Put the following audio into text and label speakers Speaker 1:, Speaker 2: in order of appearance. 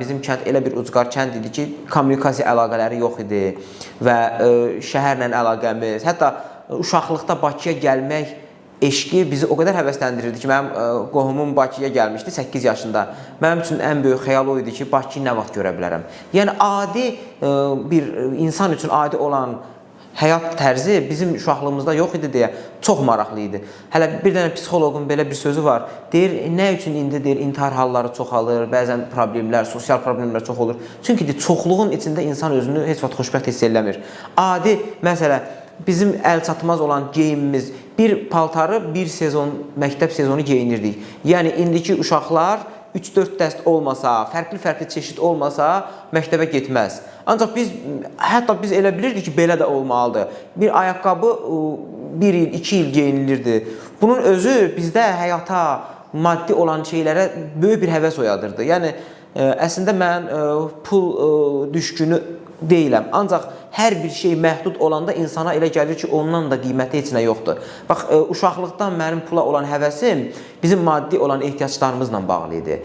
Speaker 1: Bizim kənd elə bir ucqar kənd idi ki, kommunikasiya əlaqələri yox idi və şəhərlə əlaqəmiz, hətta uşaqlıqda Bakıya gəlmək eşqi bizi o qədər həvəsləndirirdi ki, mənim qohumum Bakıya gəlmişdi 8 yaşında. Mənim üçün ən böyük xəyal o idi ki, Bakını nə vaxt görə bilərəm. Yəni, adi bir insan üçün adi olan həyat tərzi bizim uşaqlığımızda yox idi deyə çox maraqlı idi. Hələ bir dənə psixoloqun belə bir sözü var. Deyir, nə üçün indi deyir, intihar halları çoxalır, bəzən problemlər, sosial problemlər çox olur. Çünki çoxluğun içində insan özünü heç vaxt xoşbəxt hiss eləmir. Adi, məsələ, bizim əl çatmaz olan geyimimiz, bir paltarı bir sezon, məktəb sezonu geyinirdik. Yəni, indiki uşaqlar 3-4 dəst olmasa, fərqli-fərqli çeşid olmasa, məktəbə getməz. Ancaq hətta biz elə bilirdik ki, belə də olmalıdır. Bir ayaqqabı 1 il, 2 il geyinilirdi. Bunun özü bizdə həyata, maddi olan şeylərə böyük bir həvəs oyadırdı. Yəni, əslində mən pul düşkünü deyiləm. Ancaq hər bir şey məhdud olanda insana elə gəlir ki, ondan da qiyməti heç nə yoxdur. Bax, uşaqlıqdan mənim pula olan həvəsim bizim maddi olan ehtiyaclarımızla bağlı idi.